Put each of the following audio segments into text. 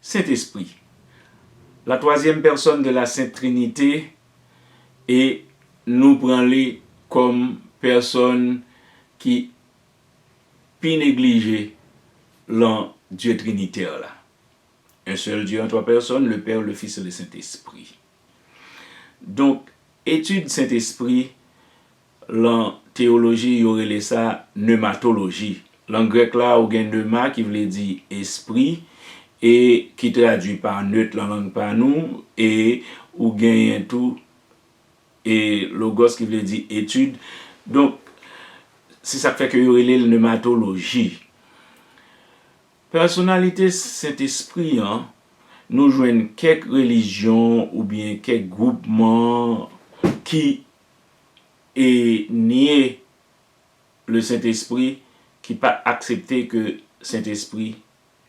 Saint-Esprit, la troisième personne de la Sainte Trinité, et nous prenons comme personne qui pi négligé l'en Dieu trinitaire là. Un seul Dieu en trois personnes, le Père, le Fils et le Saint-Esprit. Donc, étude Saint-Esprit, l'en théologie, il y aurait ça pneumatologie. L'en grec là, il y a pneuma qui veut dire esprit et qui traduit par neutre la langue par nous, et ou gagne tout et logos qui veut dire étude. Donc, c'est ça fait que il y aurait la pneumatologie. Personnalité Saint-Esprit, hein, nous joignons quelques religions ou bien quelques groupements qui est nié le Saint-Esprit, qui pas accepté que Saint-Esprit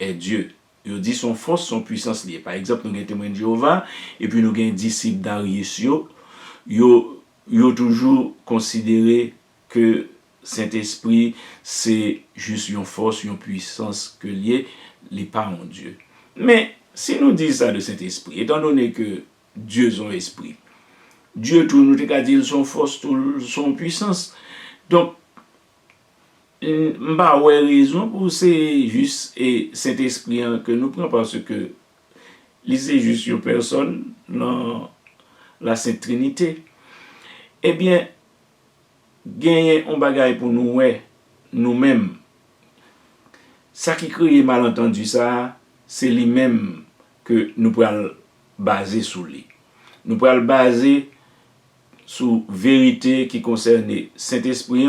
est Dieu. Il dit son force, son puissance liée. Par exemple, nous avons témoin de Jéhovah, et puis nous avons disciples d'Arius, ils ont toujours considéré que Saint-Esprit, c'est juste une force, une puissance que lié, les pas en Dieu. Mais si nous disons ça de Saint-Esprit, étant donné que Dieu est son esprit, Dieu tout nous a dit son force, tout son puissance. Donc, m'ba ouais raison pour c'est juste et Saint-Esprit que nous prenons parce que c'est juste une personne dans la Sainte Trinité. Eh bien, gagner un bagage pour nous, ouais, nous-mêmes. Ça qui crée malentendu, ça, c'est lui-même que nous pouvons baser sur lui. Nous pouvons baser sur vérité qui concerne Saint-Esprit,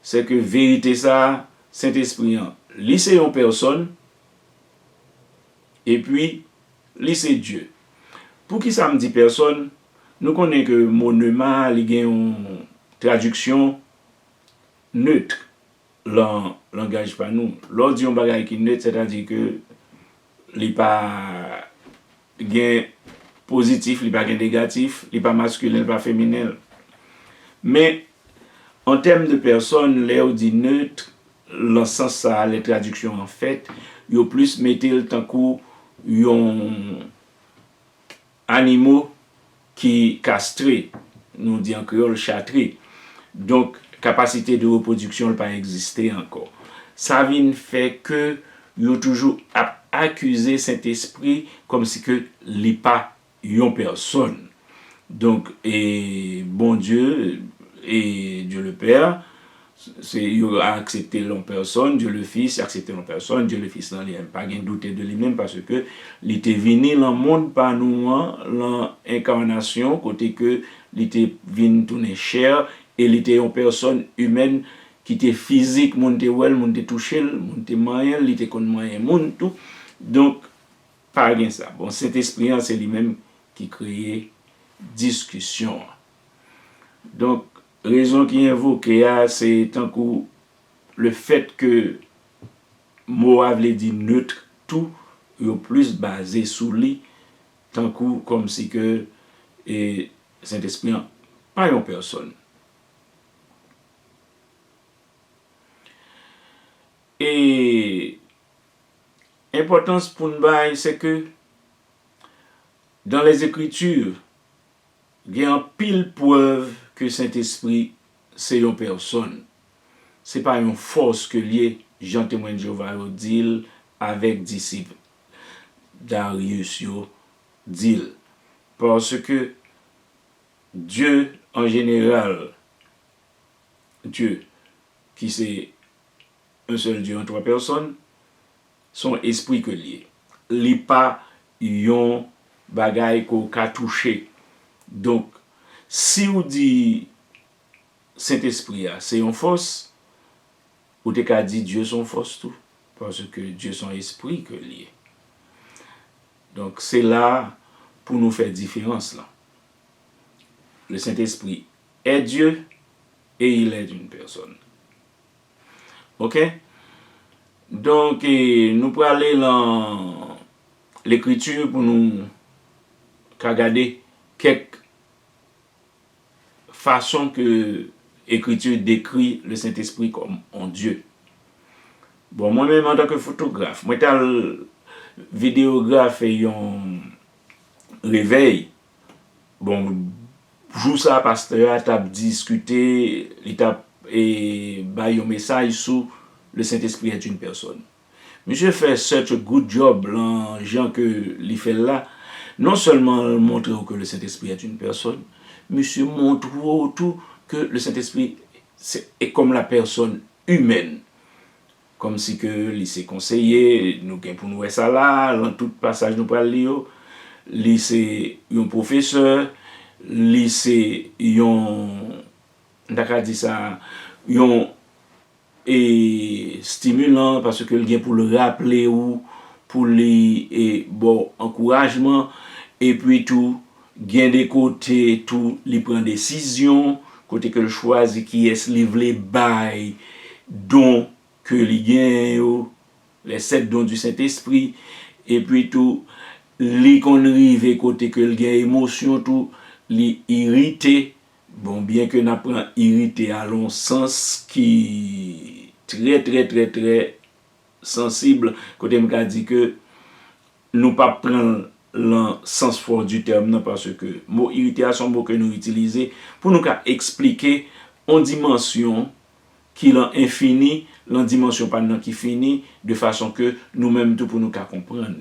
c'est que vérité ça, Saint-Esprit, lui c'est une personne, et puis, lui c'est Dieu. Pour qui ça me dit personne, nous connaissons que mon pneuma, il y a une traduction neutre, langage pas nous. L'autre dit un bagage qui est neutre, c'est-à-dire que il n'est pas gain positif, il n'est pas gain négatif, il n'est pas masculin, il n'est pas féminin. Mais en termes de personnes, l'air dit neutre, dans ce sens ça, les traductions en fait, il y a plus mettre le temps qu'il y a animaux qui castrés, nous dit en créole châtrés. Donc, capacité de reproduction n'a pas existé encore. Ça vient fait que il a toujours accusé Saint-Esprit comme si que n'est pas une personne. Donc, et bon Dieu et Dieu le Père, il a accepté l'en personne, Dieu le Fils a accepté l'en personne, Dieu le Fils n'a pas douté de lui-même parce que il était venu dans le monde par nous, l'incarnation, côté que il était venu tourner chair et il était une personne humaine qui était physique, mon était well, mon était touché, mon était moyen, il était comme moyen, mon tout. Donc, pas rien ça. Bon, cet esprit, c'est lui-même qui créait discussion. Donc, raison qui invoque, c'est tant que le fait que Moab les dit neutre, tout est plus basé sur lui, tant que comme si que Saint-Esprit, pas une personne. Et l'importance pour nous, c'est que dans les Écritures, il y a un pile preuve que Saint-Esprit, c'est une personne. Ce n'est pas une force que lié, Jean témoin de Jéhovah dit avec disciples d'Arius dit. Parce que Dieu, en général, Dieu, qui c'est un seul Dieu en trois personnes, son esprit que lié. Il n'est pas un bagay qu'on a touché. Donc, si on dit Saint-Esprit, c'est une force, ou t'es qu'à dire Dieu son force tout, parce que Dieu son esprit que lié. Donc, c'est là pour nous faire différence là. Le Saint-Esprit est Dieu et il est une personne. Ok? Donc, nous pouvons aller dans l'écriture pour nous regarder quelques façons que l'écriture décrit le Saint-Esprit comme en Dieu. Bon, moi-même en tant que photographe, moi vidéographe et un réveil, bon, jou ça pasteur a discuté, il a et un message sur le Saint-Esprit est une personne. Monsieur fait such a good job, là, gens que il fait là, non seulement montrer que le Saint-Esprit est une personne, monsieur montre tout que le Saint-Esprit est comme la personne humaine. Comme si que lycée conseiller, nous gain pour nous ça là, dans tout passage nous parle lire, lycée un professeur, lycée d'accord dit ça, un et stimulant parce que le gain pour le rappeler ou pour les et bon encouragement et puis tout gain des côtés tout les prend décision côté que le choisit qui est livré bail dont que les gain les 7 dons du Saint-Esprit et puis tout les qu'on rive côté que le gain émotion tout les irrité. Bon, bien que nous apprenons irrité à long sens qui très sensible, côté me dit que nous pas prendre le sens fort du terme non, parce que mot irrité à son mot que nous utilisons pour nous expliquer en dimension qui est infini, en dimension pas qui finit de façon que nous-mêmes tout pour nous comprendre.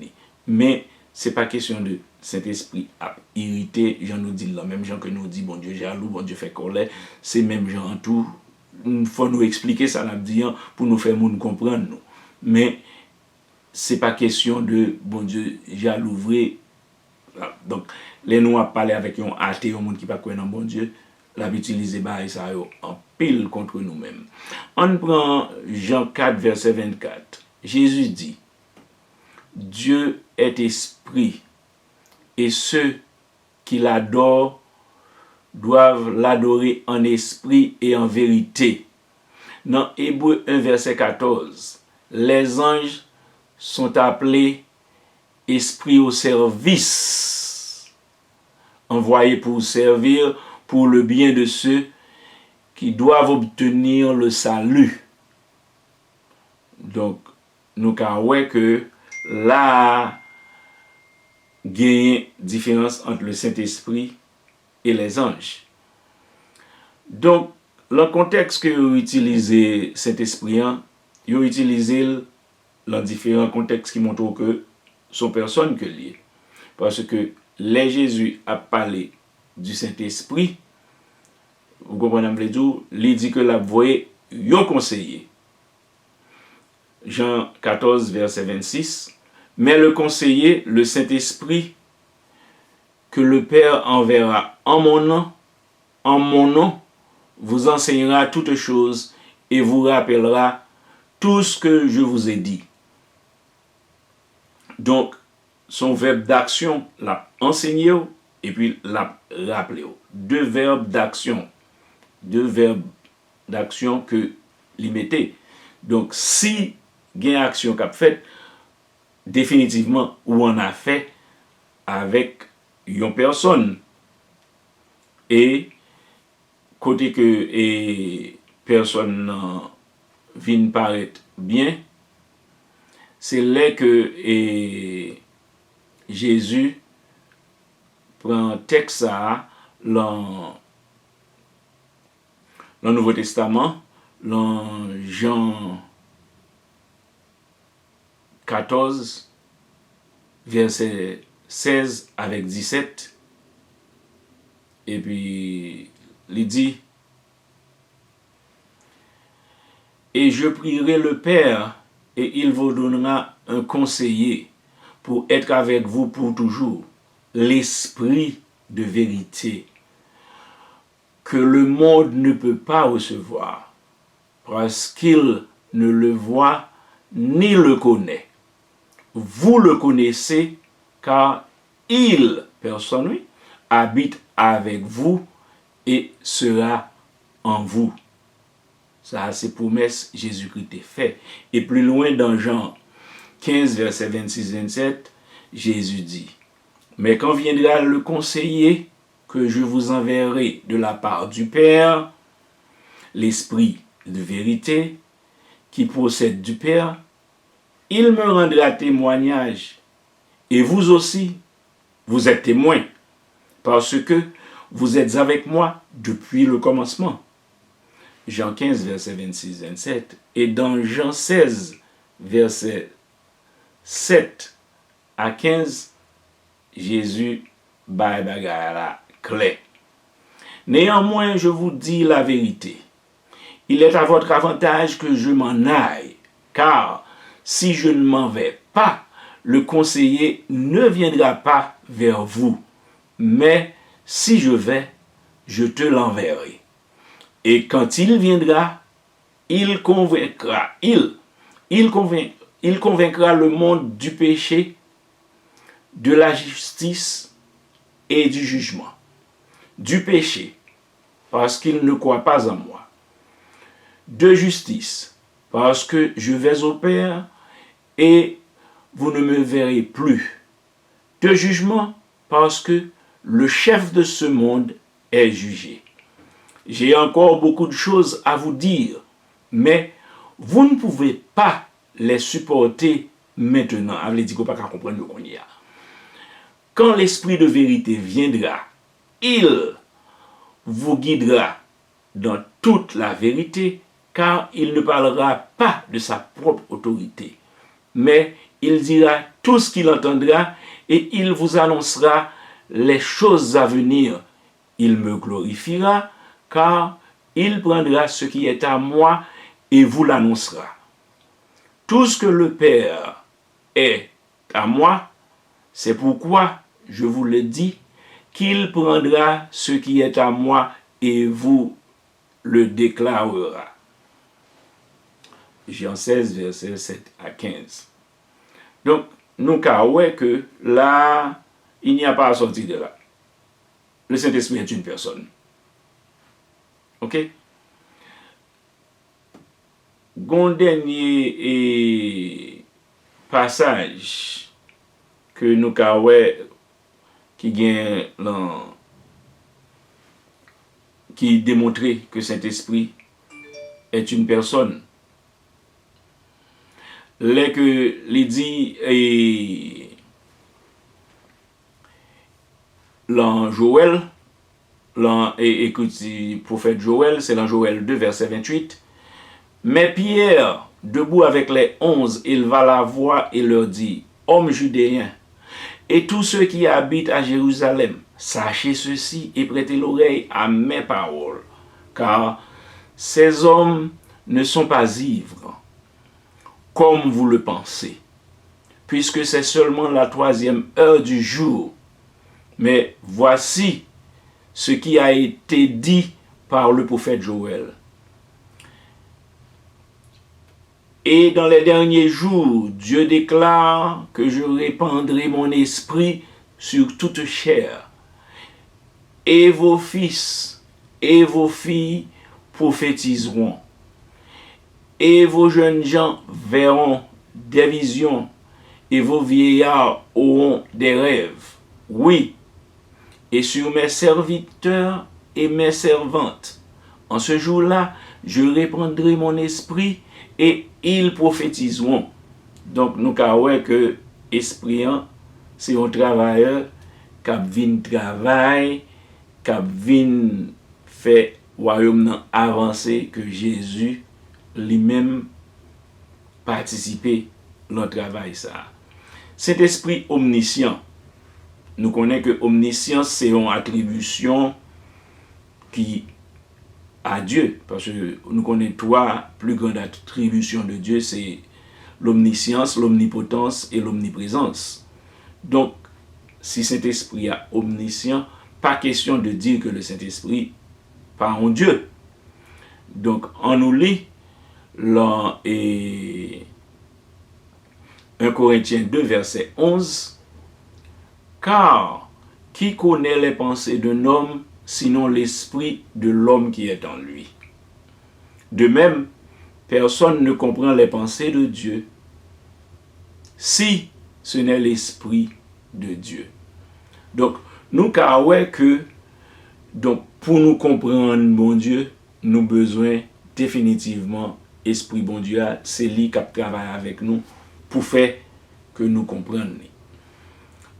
Mais c'est pas question de Saint-Esprit a irrité, j'en nous dit la même gens que nous dit bon Dieu jaloux, bon Dieu fait colère, c'est même gens en tout. Il faut nous expliquer ça l'a dit pour nous faire nous comprendre nous. Mais c'est pas question de bon Dieu jaloux vrai. Donc les nous a parlé avec un athée un monde qui pas croire en bon Dieu, l'a utiliser bail ça en pile contre nous-mêmes. On prend Jean 4 verset 24. Jésus dit Dieu est esprit et ceux qui l'adorent doivent l'adorer en esprit et en vérité. Dans Hébreux 1 verset 14, les anges sont appelés esprits au service, envoyés pour servir pour le bien de ceux qui doivent obtenir le salut. Donc, nous avons que là, il y a une différence entre le Saint-Esprit et les anges. Donc, le contexte que vous utilisez Saint-Esprit, vous utilisez dans différents contextes qui montrent que sont personnes que liées. Parce que les Jésus a parlé du Saint-Esprit, vous comprenez, il dit que la voie yon conseiller. Jean 14, verset 26. Mais le conseiller, le Saint-Esprit, que le Père enverra en mon nom, vous enseignera toutes choses et vous rappellera tout ce que je vous ai dit. Donc, son verbe d'action, l'a enseigné et puis l'a rappelé. Deux verbes d'action que l'imiter. Donc, si il y a une action qu'a fait, définitivement, ou on a fait avec une personne. Et côté que et personne vient paraître bien, c'est là que et Jésus prend texte ça dans le Nouveau Testament, dans Jean 14, verset 16 avec 17. Et puis, il dit, et je prierai le Père, et il vous donnera un conseiller pour être avec vous pour toujours, l'Esprit de vérité, que le monde ne peut pas recevoir, parce qu'il ne le voit ni le connaît. Vous le connaissez, car il, personne, oui, habite avec vous et sera en vous. Ça, c'est promesse Jésus-Christ est fait. Et plus loin dans Jean 15, verset 26-27, Jésus dit, mais quand viendra le conseiller que je vous enverrai de la part du Père, l'Esprit de vérité qui procède du Père, il me rendra témoignage Et vous aussi, vous êtes témoins, parce que vous êtes avec moi depuis le commencement. Jean 15, verset 26-27. Et dans Jean 16, verset 7 à 15, Jésus baille bagarre la clé. Néanmoins, je vous dis la vérité. Il est à votre avantage que je m'en aille, car si je ne m'en vais pas, le conseiller ne viendra pas vers vous. Mais si je vais, je te l'enverrai. Et quand il viendra, il convaincra le monde du péché, de la justice et du jugement. Du péché, parce qu'il ne croit pas en moi. De justice, parce que je vais au Père et vous ne me verrez plus. De jugement, parce que le chef de ce monde est jugé. J'ai encore beaucoup de choses à vous dire, mais vous ne pouvez pas les supporter maintenant. Avez dit qu'on pas comprendre le qu'on y a. Quand l'esprit de vérité viendra, il vous guidera dans toute la vérité, car il ne parlera pas de sa propre autorité, mais il dira tout ce qu'il entendra et il vous annoncera les choses à venir. Il me glorifiera, car il prendra ce qui est à moi et vous l'annoncera. Tout ce que le Père est à moi, c'est pourquoi je vous le dis, qu'il prendra ce qui est à moi et vous le déclarera. Jean 16, verset 7 à 15. Donc, nous avons que là, il n'y a pas à sortir de là. Le Saint-Esprit est une personne. Ok? Gon dernier passage que nous avons qui démontrait que Saint-Esprit est une personne. Les que les dit dans Joël, écoute, prophète Joël, c'est dans Joël 2, verset 28. Mais Pierre, debout avec les 11, éleva la voix et leur dit, hommes judéens, et tous ceux qui habitent à Jérusalem, sachez ceci et prêtez l'oreille à mes paroles, car ces hommes ne sont pas ivres, comme vous le pensez, puisque c'est seulement la 3e heure du jour. Mais voici ce qui a été dit par le prophète Joël. Et dans les derniers jours, Dieu déclare que je répandrai mon esprit sur toute chair. Et vos fils et vos filles prophétiseront. Et vos jeunes gens verront des visions. Et vos vieillards auront des rêves. Oui, et sur mes serviteurs et mes servantes. En ce jour-là, je répandrai mon esprit et ils prophétiseront. Donc, nous avons que l'esprit, c'est un travailleur qui vient travailler, qui vient faire le royaume avancer, que Jésus lui-même participer dans le travail. Cet esprit omniscient, nous connaissons que omniscience, c'est une attribution qui à Dieu, parce que nous connaissons 3 plus grandes attributions de Dieu, c'est l'omniscience, l'omnipotence et l'omniprésence. Donc, si Saint-Esprit est omniscient, pas question de dire que le Saint-Esprit pas un Dieu. Donc, on nous lit dans 1 Corinthiens 2, verset 11, car qui connaît les pensées d'un homme sinon l'esprit de l'homme qui est en lui. De même, personne ne comprend les pensées de Dieu si ce n'est l'esprit de Dieu. Donc, nous avons que donc, pour nous comprendre bon Dieu, nous avons besoin définitivement esprit bon Dieu, c'est lui qui travaille avec nous pour faire que nous comprenions.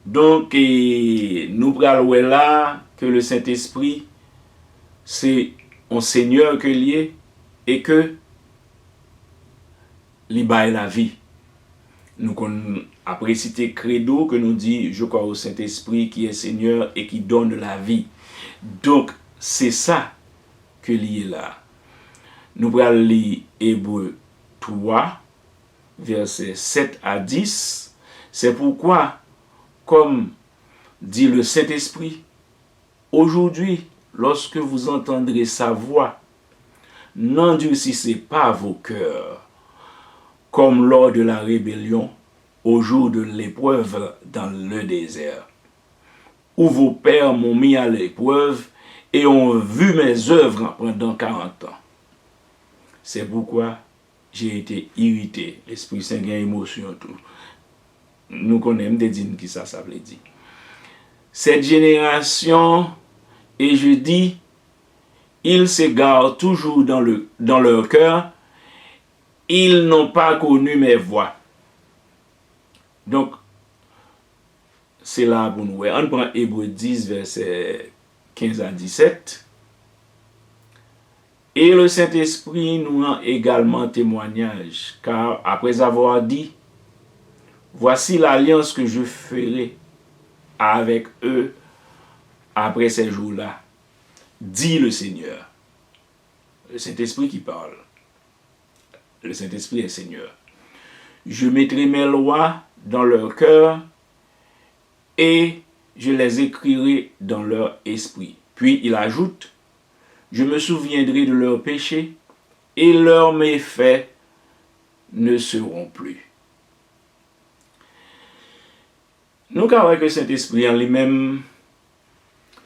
Donc, nous prenons là que le Saint-Esprit, c'est un Seigneur que lié et que il baille la vie. Nous après citer credo que nous dit je crois au Saint-Esprit qui est Seigneur et qui donne la vie. Donc, c'est ça que lié là. Nous allons lire Hébreux 3, versets 7 à 10. C'est pourquoi, comme dit le Saint-Esprit, aujourd'hui, lorsque vous entendrez sa voix, n'endurcissez pas vos cœurs, comme lors de la rébellion, au jour de l'épreuve dans le désert, où vos pères m'ont mis à l'épreuve et ont vu mes œuvres pendant 40 ans. C'est pourquoi j'ai été irrité. L'Esprit Saint a émotion tout. Nous connaissons des dînes qui ça veut dire. Cette génération, et je dis, ils s'égarent toujours dans leur cœur, ils n'ont pas connu mes voies. Donc, c'est là pour nous. On prend Hébreux 10, versets 15 à 17. Et le Saint-Esprit nous rend également témoignage, car après avoir dit, voici l'alliance que je ferai avec eux après ces jours-là, dit le Seigneur. Le Saint-Esprit qui parle. Le Saint-Esprit est Seigneur. Je mettrai mes lois dans leur cœur et je les écrirai dans leur esprit. Puis il ajoute, je me souviendrai de leurs péchés et leurs méfaits ne seront plus. Nous avons que le Saint-Esprit en lui-même,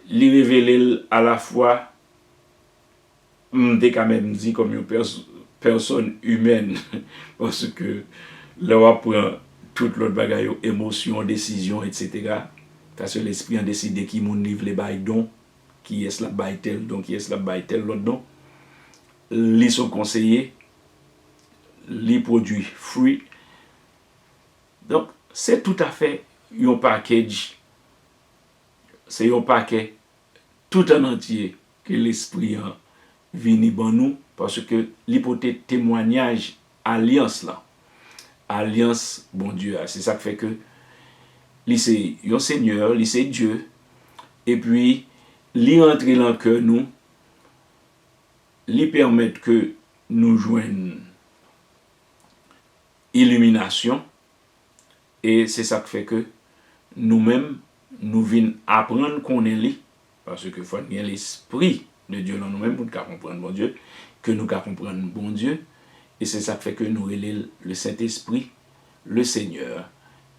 lui révèle à la fois, quand même dit comme une personne humaine, parce que là on prend toute l'autre bagaille, émotion, décision, etc. Parce que l'esprit a décidé qui mon livre les bail don, qui est la bail tel don, qui est la bail tel l'autre don. Les sont conseillers, les produits fruits. Donc c'est tout à fait un package. C'est un paquet tout en entier que l'esprit a venu dans nous parce que l'hypothèse témoignage alliance là. Alliance bon Dieu, c'est ça qui fait que c'est un Seigneur, c'est Dieu et puis lui entrer dans le cœur nous, lui permettre que nous joignons illumination et c'est ça qui fait que nous-mêmes nous venons apprendre qu'on est lui parce que faut bien l'esprit de Dieu dans nous-mêmes pour comprendre bon Dieu, que nous comprendre bon Dieu et c'est ça qui fait que nous relèvons le Saint-Esprit, le Seigneur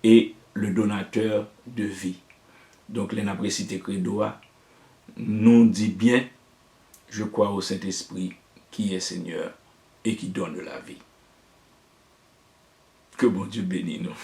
et le donateur de vie. Donc l'inapricité credo nous dit bien, je crois au Saint-Esprit qui est Seigneur et qui donne la vie. Que bon Dieu bénisse nous.